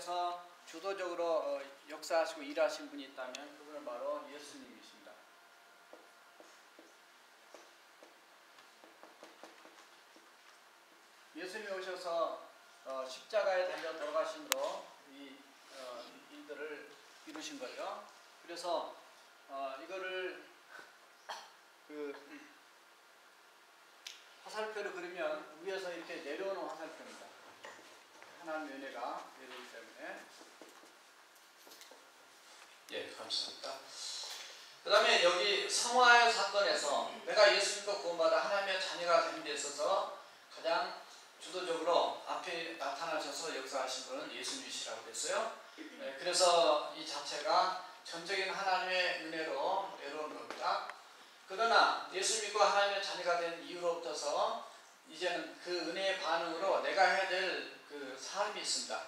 가정에서 주도적으로 역사하시고 일하신 분이 있다면 그분은 바로 예수님이십니다. 예수님이 오셔서 십자가에 달려 돌아가심으로 이 일들을 이루신 거죠. 그래서 이거를 화살표를 그리면 위에서 이렇게 내려오는 화살표입니다. 하나님의 은혜가 내려오기 때문에. 예, 감사합니다. 그 다음에 여기 성화의 사건에서 내가 예수님과 구원받아 하나님의 자녀가 된 데 있어서 가장 주도적으로 앞에 나타나셔서 역사하신 분은 예수님이시라고 그랬어요. 네, 그래서 이 자체가 전적인 하나님의 은혜로 내려오는 겁니다. 그러나 예수 믿고 하나님의 자녀가 된 이후로부터서 이제는 그 은혜의 반응으로 내가 해야 될 그 삶이 있습니다.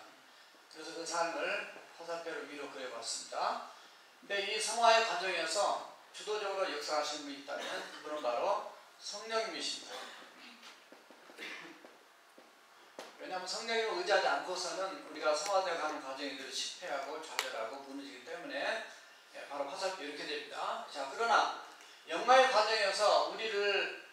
그래서 그 삶을 화살표를 위로 그려봤습니다. 근데 이 성화의 과정에서 주도적으로 역사하시는 분이 있다면 그분은 바로 성령님이십니다. 왜냐하면 성령님을 의지하지 않고서는 우리가 성화되어 가는 과정이 늘 실패하고 좌절하고 무너지기 때문에 바로 화살표 이렇게 됩니다. 자, 그러나 영마의 과정에서 우리를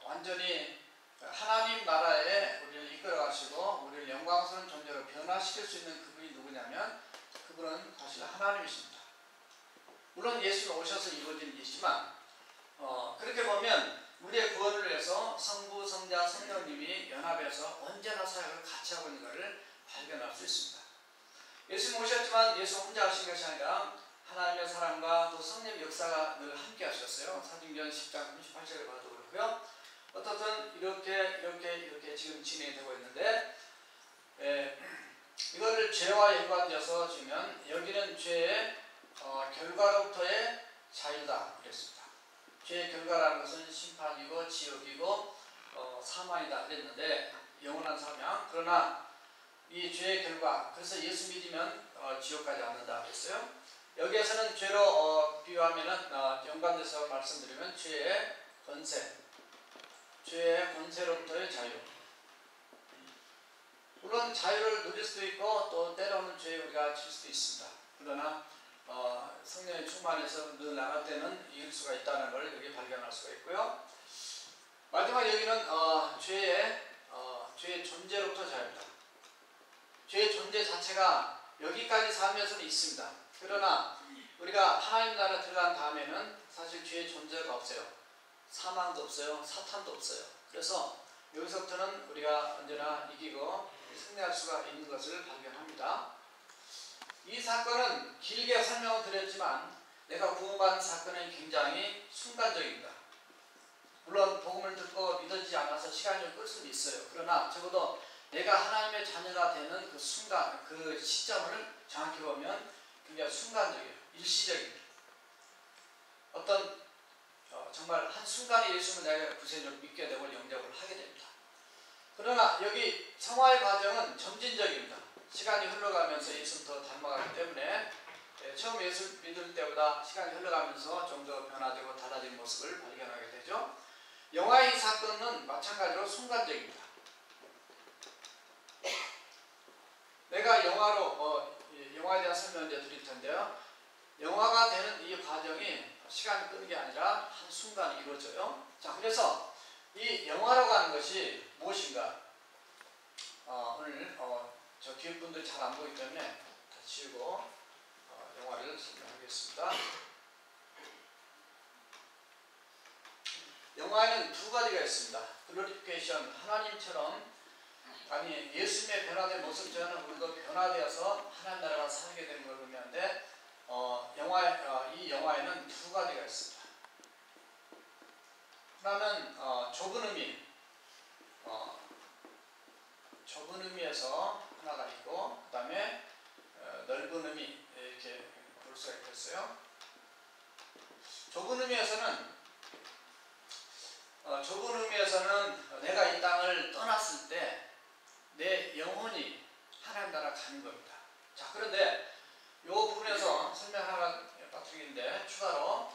완전히 하나님 나라에 우리를 이끌어 가시고 우리를 영광스러운 존재로 변화시킬 수 있는 그분이 누구냐면 그분은 사실 하나님이십니다. 물론 예수가 오셔서 이루어진 일이지만 그렇게 보면 우리의 구원을 위해서 성부, 성자, 성령님이 연합해서 언제나 사역을 같이 하고 있는 것을 발견할 수 있습니다. 예수님 오셨지만 예수 혼자 하신 것이 아니라 하나님의 사랑과 또 성령의 역사가 늘 함께 하셨어요. 사도행전 10장 38절에 봐도 그렇고요. 어떻든 이렇게 지금 진행이 되고 있는데 이거를 죄와 연관되어서 주면 여기는 죄의 결과로부터의 자유다 그랬습니다. 죄의 결과라는 것은 심판이고 지옥이고 사망이다 그랬는데 영원한 사망. 그러나 이 죄의 결과, 그래서 예수 믿으면 지옥까지 않는다 그랬어요. 여기에서는 죄로 비유하면은 연관돼서 말씀드리면 죄의 권세, 죄의 권세로부터의 자유. 물론 자유를 누릴 수도 있고 또 때로는 죄에 우리가 질 수도 있습니다. 그러나 성령의 충만해서 늘 나갈 때는 이길 수가 있다는 걸 여기 발견할 수가 있고요. 마지막 여기는 죄의 존재로부터 자유입니다. 죄의 존재 자체가 여기까지 살면서는 있습니다. 그러나 우리가 하나님 나라에 들어간 다음에는 사실 죄의 존재가 없어요. 사망도 없어요. 사탄도 없어요. 그래서 여기서부터는 우리가 언제나 이기고 승리할 수가 있는 것을 발견합니다. 이 사건은 길게 설명을 드렸지만 내가 구원받은 사건은 굉장히 순간적입니다. 물론 복음을 듣고 믿어지지 않아서 시간이 끌 수는 있어요. 그러나 적어도 내가 하나님의 자녀가 되는 그 순간, 그 시점을 정확히 보면 굉장히 순간적이에요. 일시적입니다. 어떤 정말 한순간에 예수님을 내가 구세주로 믿게 되고 영접을 하게 됩니다. 그러나 여기 성화의 과정은 점진적입니다. 시간이 흘러가면서 예수를 더 닮아가기 때문에 처음 예수 믿을 때보다 시간이 흘러가면서 좀 더 변화되고 달라진 모습을 발견하게 되죠. 영화의 사건은 마찬가지로 순간적입니다. 내가 영화에 대한 설명을 이제 드릴 텐데요. 영화가 되는 이 과정이 시간이 끄는 게 아니라 한순간에 이루어져요. 자, 그래서 이 영화라고 하는 것이 무엇인가? 오늘 저 뒤에 분들 잘 안 보이기 때문에 다 지우고 영화를 설명하겠습니다. 영화에는 두 가지가 있습니다. 글로리피케이션, 하나님처럼 아니 예수님의 변화된 모습처럼 우리도 변화되어서 하나님 나라가 살게 되는 걸 의미하는데 이 영화에는 두 가지가 있습니다. 하나는 좁은 의미에서 하나가 있고 그 다음에 넓은 의미 이렇게 볼 수가 있겠어요. 좁은 의미에서는 내가 이 땅을 떠났을 때 내 영혼이 하나님 나라 가는 겁니다. 자, 그런데 이 부분에서 설명 하나 빠뜨리는데 추가로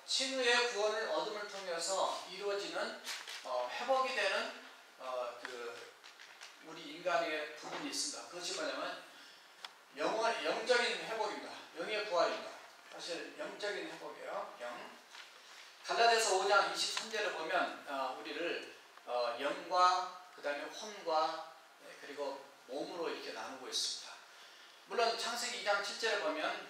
칭의의 구원을 얻음을 통해서 이루어지는 회복이 되는 우리 인간의 부분이 있습니다. 그것이 뭐냐면 영적인 회복입니다. 영의 부활입니다. 사실 영적인 회복이에요. 영. 갈라디아서 5장 23절을 보면 우리를 영과 그 다음에 혼과 그리고 몸으로 이렇게 나누고 있습니다. 물론 창세기 2장 7절을 보면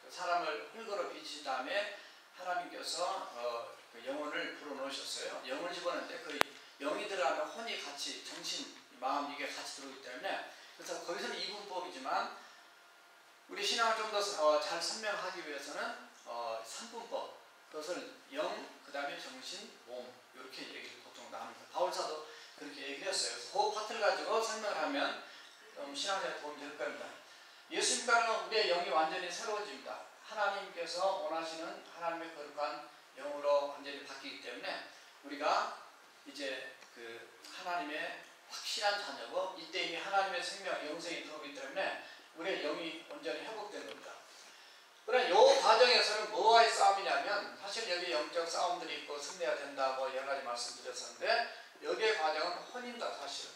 사람을 흙으로 빚으신 다음에 하나님께서 그 영혼을 불어넣으셨어요. 영을 집어넣는데 그 영이 들어가면 혼이 같이 정신, 마음 이게 같이 들어오기 때문에 그래서 거기서는 이분법이지만 우리 신앙을 좀 더 잘 설명하기 위해서는 3분법 그것을 영, 그 다음에 정신, 몸 이렇게 얘기를 보통 나눕니다. 바울사도 그렇게 얘기를 했어요. 그 파트를 가지고 설명을 하면 신앙생활에 도움이 될 겁니다. 예수 믿가는 우리의 영이 완전히 새로워집니다. 하나님께서 원하시는 하나님의 거룩한 영으로 완전히 바뀌기 때문에 우리가 이제 그 하나님의 확실한 자녀고 이때 이미 하나님의 생명, 영생이 들어오기 때문에 우리의 영이 완전히 회복된 겁니다. 그러나 이 과정에서는 뭐와의 싸움이냐면 사실 여기 영적 싸움들이 있고 승리해야 된다고 여러 가지 말씀드렸었는데 여기의 과정은 혼입니다. 사실은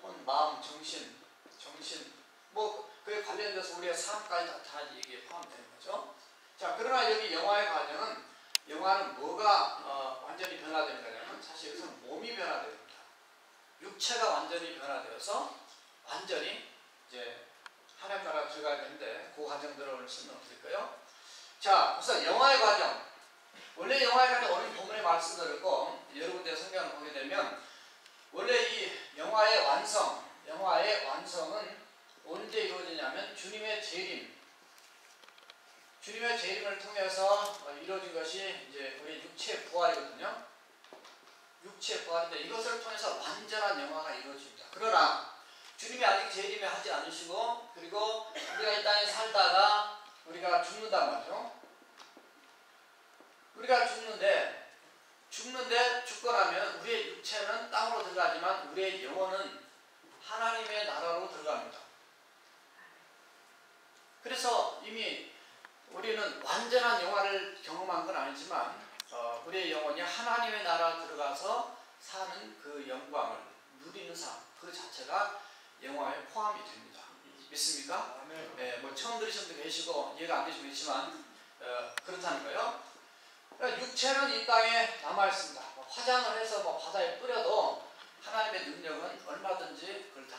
혼, 마음, 정신 뭐 그에 관련돼서 우리의 삶까지 다 이게 포함되는 거죠. 자, 그러나 여기 영화의 과정은 영화는 뭐가 완전히 변화되는 거냐면 사실 여기서는 몸이 변화됩니다. 육체가 완전히 변화되어서 완전히 이제 하나님 나라가 들어가야 되는데 그 과정들을 오늘 설명드릴까요? 자, 우선 영화의 과정. 원래 영화의 과정 오늘 본문에 말씀드렸고 여러 군데 성경을 보게 되면 원래 이 영화의 완성은 언제 이루어지냐면 주님의 재림을 통해서 이루어진 것이 이제 우리 육체의 부활이거든요. 육체의 부활인데 이것을 통해서 완전한 영화가 이루어집니다. 그러나 주님이 아직 재림을 하지 않으시고 그리고 우리가 이 땅에 살다가 우리가 죽는단 말이죠. 우리가 죽는데 죽고 나면 우리의 육체는 땅으로 들어가지만 우리의 영혼은 하나님의 나라로 들어갑니다. 그래서 이미 우리는 완전한 영화를 경험한 건 아니지만 우리의 영혼이 하나님의 나라 들어가서 사는 그 영광을 누리는 삶 그 자체가 영화에 포함이 됩니다. 믿습니까? 네, 뭐 처음 들으신 분도 계시고 이해가 안 되시면 있지만 그렇다는 거예요. 그러니까 육체는 이 땅에 남아있습니다. 화장을 해서 뭐 바다에 뿌려도 하나님의 능력은 얼마든지 그걸 다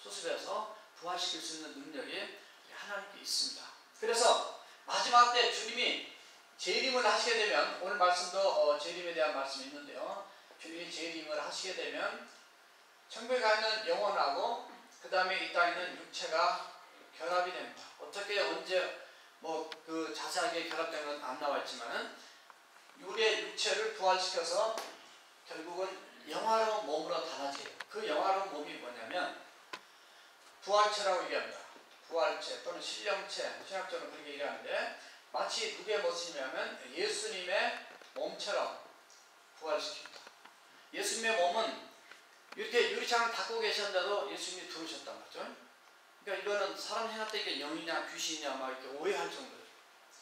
수습해서 부활시킬 수 있는 능력이 하나님께 있습니다. 그래서 마지막 때 주님이 재림을 하시게 되면 오늘 말씀도 재림에 대한 말씀이 있는데요. 주님이 재림을 하시게 되면 천국에 가 있는 영혼하고 그 다음에 이 땅에 있는 육체가 결합이 됩니다. 어떻게 언제 뭐 그 자세하게 결합된 건 안 나와 있지만은 우리의 육체를 부활시켜서 결국은 영화로운 몸으로 달라져요. 그 영화로운 몸이 뭐냐면 부활체라고 얘기합니다. 부활체 또는 신령체, 신학적으로 그렇게 얘기하는데 마치 누구의 모습이냐면 예수님의 몸처럼 부활시킵니다. 예수님의 몸은 이렇게 유리창을 닫고 계셨는데도 예수님이 들어오셨단 말이죠. 그러니까 이거는 사람 생각할 때 이게 영이냐 귀신이냐 막 이렇게 오해할 정도예요.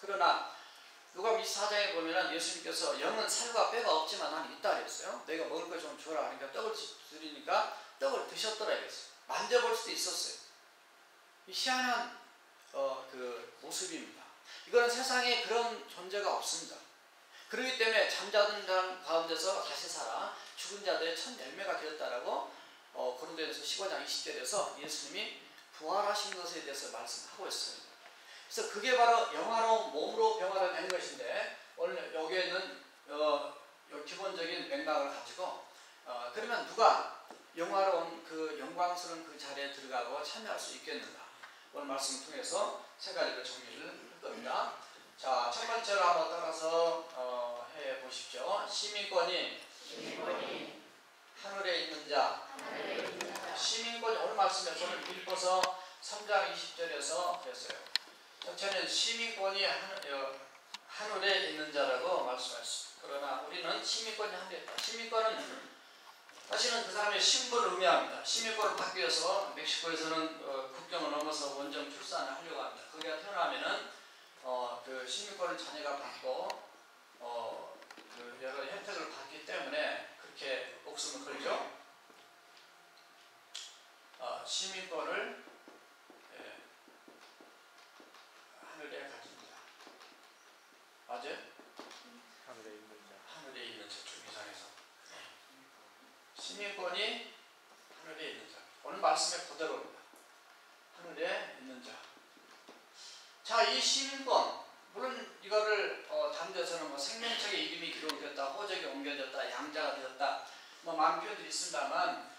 그러나 누가복음 24장에 보면은 예수님께서 영은 살과 뼈가 없지만 난 있다 그랬어요. 내가 먹을 걸 좀 줘라. 그러니까 떡을 드리니까 떡을 드셨더라 그랬어요. 만져볼 수도 있었어요. 희한한 그 모습입니다. 이거는 세상에 그런 존재가 없습니다. 그렇기 때문에 잠자던 자 가운데서 다시 살아 죽은 자들의 첫 열매가 되었다라고 고린도전서 15장 20절에서 예수님이 부활하신 것에 대해서 말씀하고 있습니다. 그래서 그게 바로 영화로운 몸으로 변화되는 것인데 오늘 여기에는 기본적인 맥락을 가지고 그러면 누가 영화로운 그 영광스러운 그 자리에 들어가고 참여할 수 있겠는가? 오늘 말씀을 통해서 세 가지로 정리를 할 겁니다. 자, 첫 번째로 한번 따라서 해 보십시오. 시민권이 하늘에 있는 자. 시민권이 오늘 말씀에서는 빌립보서 3장 20절에서 했어요. 첫째는 시민권이 하늘에 있는 자라고 말씀하셨습니다. 그러나 우리는 시민권이 하늘에 있다. 시민권은 사실은 그 사람의 신분을 의미합니다. 시민권을 받기 위해서 멕시코에서는 국경을 넘어서 원정 출산을 하려고 합니다. 거기가 태어나면은 그 시민권을 자녀가 받고 그 여러 혜택을 받기 때문에 그렇게 목숨을 걸죠. 시민권을 하늘에 가집니다. 맞아요? 하늘에 있는 자. 하늘에 있는 자, 주기상에서 시민권이 하늘에 있는 자. 오늘 말씀의 그대로입니다. 하늘에 있는 자. 자, 이 시민권, 물론 이거를 다른 데서는 뭐 생명책의 이름이 기록되었다, 호적이 옮겨졌다, 양자가 되었다, 뭐 많은 표현들이 있습니다만,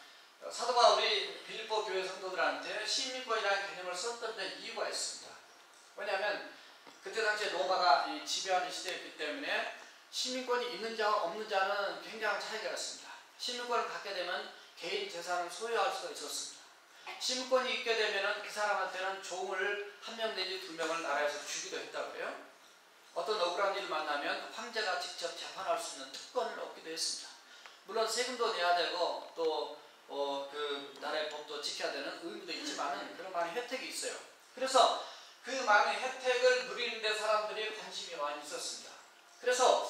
사도 바울이 빌립보 교회 성도들한테 시민권이라는 개념을 썼던 데 이유가 있습니다. 왜냐하면 그때 당시에 로마가 지배하는 시대였기 때문에 시민권이 있는 자와 없는 자는 굉장한 차이가 있습니다. 시민권을 갖게 되면 개인 재산을 소유할 수가 있었습니다. 시민권이 있게 되면 그 사람한테는 종을 한 명 내지 두 명을 나라에서 주기도 했다고 그래요. 어떤 억울한 일을 만나면 황제가 직접 재판할 수 있는 특권을 얻기도 했습니다. 물론 세금도 내야 되고 또 그 나라의 법도 지켜야 되는 의무도 있지만은 그런 많은 혜택이 있어요. 그래서 그 많은 혜택을 누리는 데 사람들이 관심이 많이 있었습니다. 그래서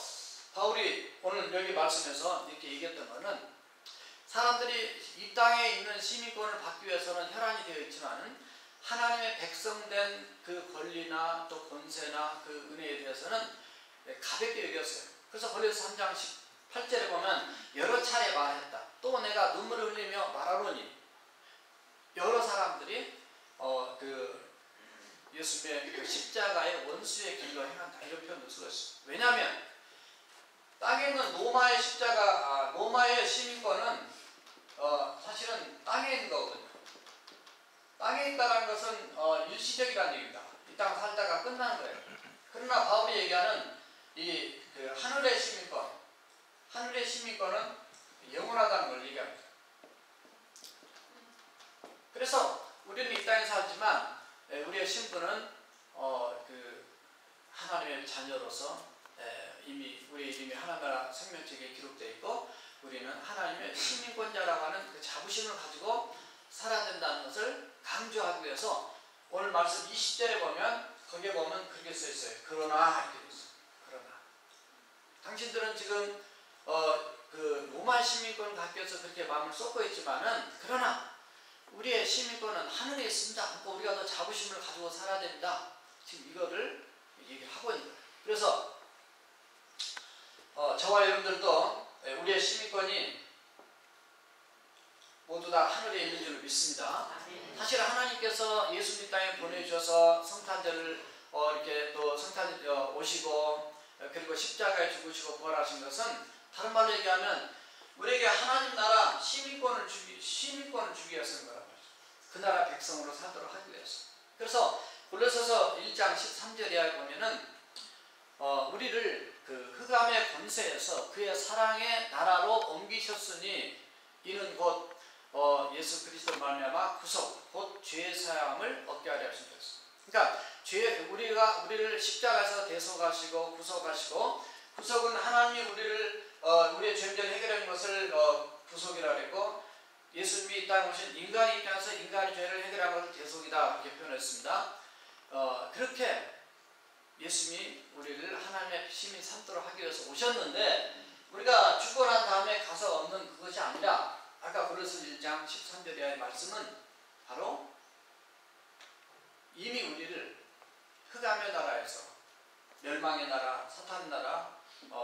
바울이 오늘 여기 말씀에서 이렇게 얘기했던 것은 사람들이 이 땅에 있는 시민권을 받기 위해서는 혈안이 되어 있지만 하나님의 백성된 그 권리나 또 권세나 그 은혜에 대해서는 가볍게 여겼어요. 그래서 골로새 3장 18절에 보면 여러 차례 말했다. 또 내가 눈물을 흘리며 말하노니 여러 사람들이 그 예수님의 그 십자가의 원수의 길로 행한다. 이런 표현을 쓰고 있어요. 왜냐하면 땅에 있는 로마의 십자가, 로마의 시민권은 사실은 땅에 있는 거거든요. 땅에 있다는 것은 일시적이라는 얘기입니다. 이 땅 살다가 끝나는 거예요. 그러나 바울이 얘기하는 그 하늘의 시민권은 영원하다는 걸 얘기합니다. 그래서 우리는 이 땅에 살지만 우리의 신분은 그 하나님의 자녀로서 이미 우리 이름이 하나나라 생명책에 기록되어 있고 우리는 하나님의 시민권자라고 하는 그 자부심을 가지고 살아야 된다는 것을 강조하기 위해서 오늘 말씀 20절에 보면 거기에 보면 그렇게 써 있어요. 그러나 이렇게 돼 있어요. 그러나 당신들은 지금 그 로마 시민권을 갖기 위해서 그렇게 마음을 쏟고 있지만은 그러나 우리의 시민권은 하늘에 있습니다. 그러니까 우리가 더 자부심을 가지고 살아야 됩니다. 지금 이거를 얘기를 하고 있는 거예요. 그래서 저와 여러분들도 우리의 시민권이 모두 다 하늘에 있는 줄 믿습니다. 사실 하나님께서 예수님 땅에 보내주셔서 성탄절을 이렇게 또 성탄절 오시고 그리고 십자가에 죽으시고 부활하신 것은 다른 말로 얘기하면 우리에게 하나님 나라 시민권을 주기 위해서 하는 거란 말이죠. 그 나라 백성으로 살도록 하기 위해서. 그래서 골로새서 1장 13절 이하에 보면은 우리를 그 흑암의 권세에서 그의 사랑의 나라로 옮기셨으니 이는 곧 예수 그리스도 말미암아 구속 곧 죄의 사함을 얻게 하려 하신 것입니다. 그러니까 우리를 십자가에서 대속하시고 구속하시고 구속은 하나님이 우리의 죄 문제를 해결하는 것을 구속이라고 했고 예수님이 이 땅에 오신 인간의 입장에서 인간의 죄를 해결하는 것을 대속이다 이렇게 표현했습니다. 그렇게 예수님이 우리를 하나님의 시민 삼도록 하기 위해서 오셨는데 우리가 죽고 난 다음에 가서 얻는 그것이 아니라 아까 골로새 1장 13절의 말씀은 바로 이미 우리를 흑암의 나라에서 멸망의 나라, 사탄의 나라,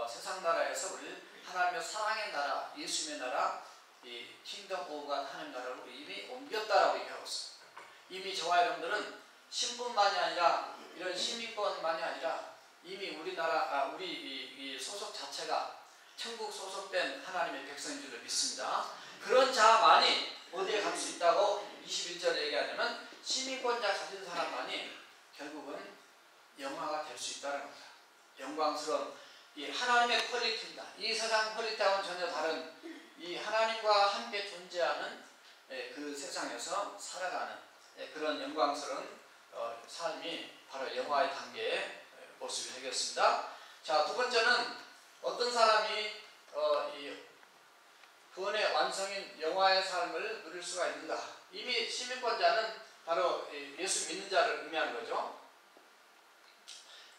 세상 나라에서 우리를 하나님의 사랑의 나라, 예수님의 나라, 이 킹덤 오브 갓 하나님 나라로 이미 옮겼다라고 얘기하고 있습니다. 이미 저와 여러분들은 신분만이 아니라 이런 시민권만이 아니라 이미 우리나라 우리 이 소속 자체가 천국 소속된 하나님의 백성인 줄을 믿습니다. 그런 자만이 어디에 갈 수 있다고 21절에 얘기하냐면 시민권자 가진 사람만이 결국은 영화가 될 수 있다는 겁니다. 영광스러운 이 하나님의 퀄리티입니다. 이 세상 퀄리티와는 전혀 다른 이 하나님과 함께 존재하는 그 세상에서 살아가는 그런 영광스러운 삶이 바로 영화의 단계의 모습이 되겠습니다. 자, 두 번째는 어떤 사람이 이 구원의 완성인 영화의 삶을 누릴 수가 있는가. 이미 시민권자는 바로 예수 믿는 자를 의미하는 거죠.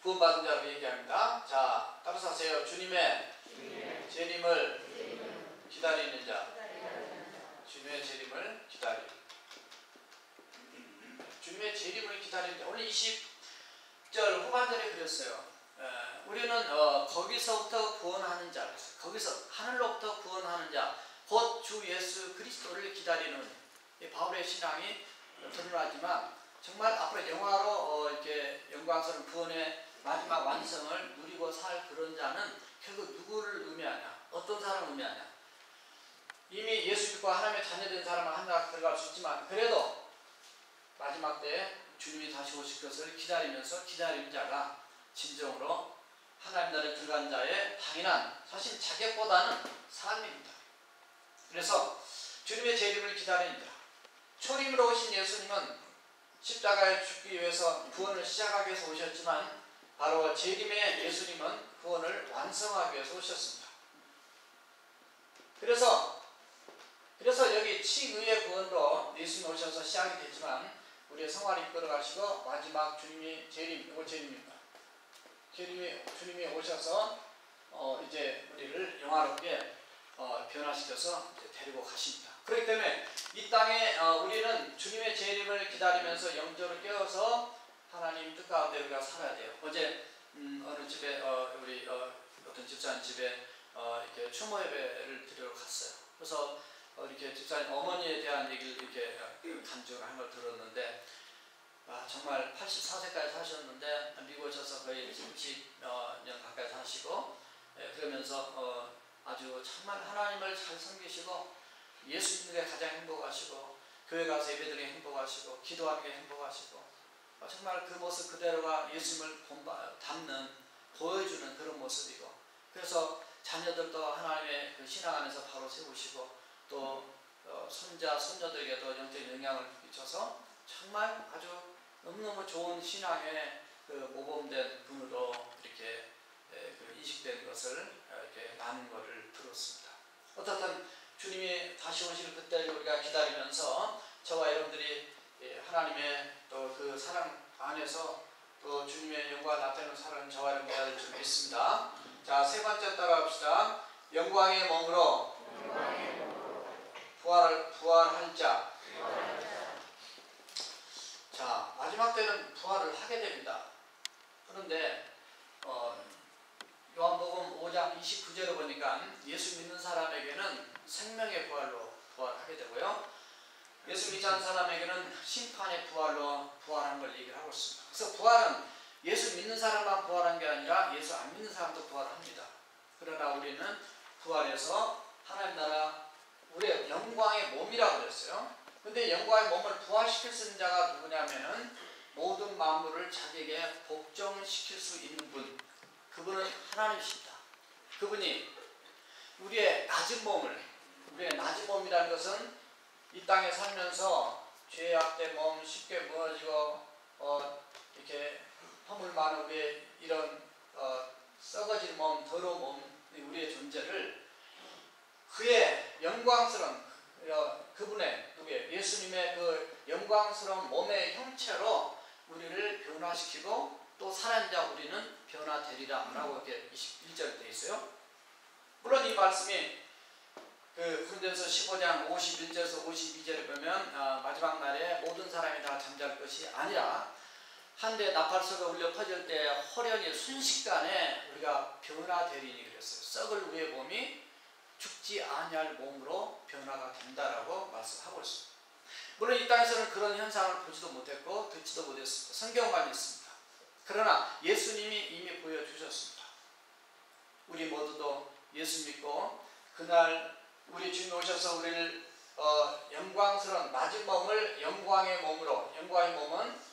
구원받은 자를 얘기합니다. 자, 따라서 하세요. 주님의 재림을 기다리는 자. 주님의 재림을 기다리는. 주님의 재림을 기다리는데 오늘 20절 후반절에 그랬어요. 우리는 거기서부터 구원하는 자, 거기서 하늘로부터 구원하는 자, 곧 주 예수 그리스도를 기다리는 바울의 신앙이 드러나지만 정말 앞으로 영화로 이렇게 영광스러운 구원의 마지막 완성을 누리고 살 그런 자는 결국 누구를 의미하냐? 어떤 사람을 의미하냐? 이미 예수 믿고 하나님의 자녀된 사람은 하나 들어갈 수 있지만 그래도 마지막 때 주님이 다시 오실 것을 기다리면서 기다리는 자가 진정으로 하나님 나라에 들어간 자의 당연한 사실 자격보다는 삶입니다. 그래서 주님의 재림을 기다리는 자, 초림으로 오신 예수님은 십자가에 죽기 위해서 구원을 시작하기 위해서 오셨지만 바로 재림의 예수님은 구원을 완성하기 위해서 오셨습니다. 그래서 여기 치의의 구원도 예수님 오셔서 시작이 됐지만 우리의 생활을 이끌어가시고 마지막 주님이 재림, 이거 재림입니다. 주님이 오셔서 이제 우리를 영화롭게 변화시켜서 이제 데리고 가십니다. 그렇기 때문에 이 땅에 우리는 주님의 재림을 기다리면서 영적으로 깨어서 하나님 뜻 가운데 우리가 살아야 돼요. 어제 어느 집에 우리 어떤 집사님 집에 이렇게 추모 예배를 드리러 갔어요. 그래서 이렇게 집사님 어머니에 대한 얘기를 이렇게 간증을 한 걸 들었는데 정말 84세까지 사셨는데 미국에 오셔서 거의 30년 가까이 사시고 그러면서 아주 정말 하나님을 잘 섬기시고 예수 믿는 게 가장 행복하시고 교회 가서 예배드리는 게 행복하시고 기도하는 게 행복하시고 정말 그 모습 그대로가 예수님을 담는 보여주는 그런 모습이고 그래서 자녀들도 하나님의 그 신앙 안에서 바로 세우시고 또 손자 손녀들에게도 영적인 영향을 미쳐서 정말 아주 너무너무 좋은 신앙의 그 모범된 분으로 이렇게 그 인식된 것을 이렇게 나눈 것을 들었습니다. 어떻든 주님이 다시 오실 그때를 우리가 기다리면서 저와 여러분들이 하나님의 또 그 사랑 안에서 또 주님의 영광을 나타내는 사랑은 저와 여러분이 해야 될 줄 믿습니다. 자, 세 번째 따라합시다. 영광의 몸으로 부활할 자. 자, 마지막 때는 부활을 하게 됩니다. 그런데 요한복음 5장 29절에 보니까 예수 믿는 사람에게는 생명의 부활로 부활하게 되고요. 예수 믿지 않는 사람에게는 심판의 부활로 부활하는 걸 얘기를 하고 있습니다. 그래서 부활은 예수 믿는 사람만 부활한 게 아니라 예수 안 믿는 사람도 부활합니다. 그러나 우리는 부활해서 하나님 나라 우리의 영광의 몸이라고 그랬어요. 근데 영광의 몸을 부활시킬 수 있는 자가 누구냐면은 모든 만물을 자기에게 복종시킬 수 있는 분, 그분은 하나님이십니다. 그분이 우리의 낮은 몸이라는 것은 이 땅에 살면서 죄의 악된 몸, 쉽게 무너지고 이렇게 허물 많은 우리의 이런 썩어진 몸, 더러운 몸, 우리의 존재를 그의 영광스러운 그분의 예수님의 그 영광스러운 몸의 형체로 우리를 변화시키고 또 살아있는 자 우리는 변화되리라 라고 이렇게 21절에 되어 있어요. 물론 이 말씀이 그 고린도전서 15장 51절에서 52절에 보면 마지막 날에 모든 사람이 다 잠잘 것이 아니라 한 대 나팔소가 울려 퍼질 때 호련히 순식간에 우리가 변화되리니 그랬어요. 썩을 우리의 몸이 죽지 아니할 몸으로 변화가 된다라고 말씀하고 있습니다. 물론 이 땅에서는 그런 현상을 보지도 못했고 듣지도 못했습니다. 성경만 있습니다. 그러나 예수님이 이미 보여주셨습니다. 우리 모두도 예수 믿고 그날 우리 주님 오셔서 우리를 영광스러운 낮은 몸을 영광의 몸으로, 영광의 몸은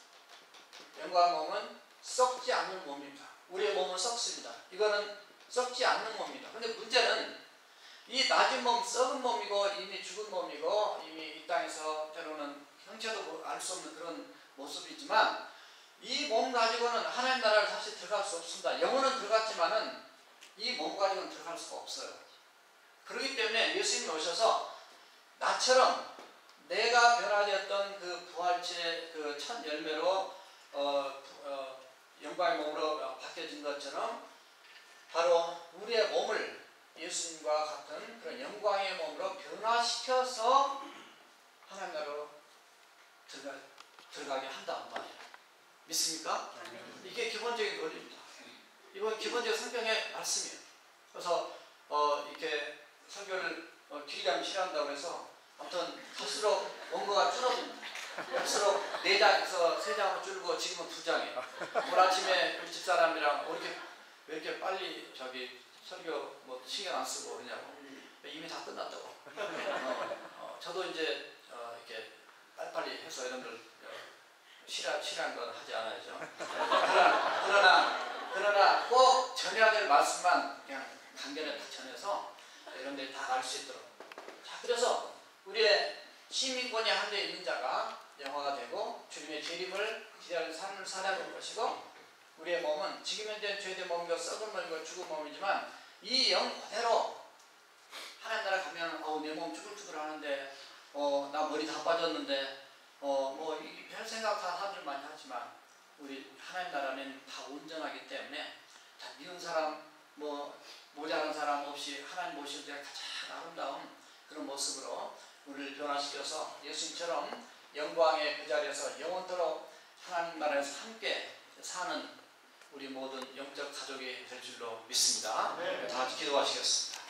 썩지 않는 몸입니다. 우리의 몸은 썩습니다. 이거는 썩지 않는 몸입니다. 그런데 문제는 이 낮은 몸, 썩은 몸이고 이미 죽은 몸이고 이미 이 땅에서 때로는 형체도 알 수 없는 그런 모습이지만 이 몸 가지고는 하나님 나라를 사실 들어갈 수 없습니다. 영혼은 들어갔지만은 이 몸 가지고는 들어갈 수가 없어요. 그렇기 때문에 예수님이 오셔서 나처럼 내가 변화되었던 그 부활체의 그 첫 열매로 영광의 몸으로 바뀌어진 것처럼 바로 우리의 몸을 예수님과 같은 그런 영광의 몸으로 변화시켜서 하나님 나라로 들어가게 한다 말이에요. 믿습니까? 이게 기본적인 논리입니다. 이건 기본적인 성경의 말씀이에요. 그래서 이렇게 설교를 길게 싫어한다고 해서 아무튼 갈수록 원고가 줄어듭니다. 갈수록 4장에서 3장으로 줄고 지금은 2장이에요. 오늘 아침에 우리 집사람이랑 왜 이렇게 빨리 설교 뭐 신경 안 쓰고 그러냐고. 이미 다 끝났다고. 저도 이제 이렇게 빨리빨리 해서 여러분들 싫어한 건 하지 않아야죠. 그러나 꼭 전해야 될 말씀만 그냥 간결히 딱 전해서 여러분들이 다 알 수 있도록. 자, 그래서 우리의 시민권이 한 데 있는 자가 영화가 되고 주님의 재림을 기다리는 삶을 살아갈 것이고, 우리의 몸은 지금 현재 죄된 몸이고 썩은 몸이고 죽은 몸이지만 이 영 그대로 하나님 나라 가면 내 몸 쭈글쭈글 하는데 나 머리 다 빠졌는데 뭐 별 생각 다 사람들 많이 하지만 우리 하나님 나라는 다 온전하기 때문에 다 미운 사람 뭐 모자란 사람 없이 하나님 모실 때 가장 아름다운 그런 모습으로 우리를 변화시켜서 예수님처럼 영광의 그 자리에서 영원토록 하나님 나라에서 함께 사는 우리 모든 영적 가족이 될 줄로 믿습니다. 다 같이 기도하시겠습니다.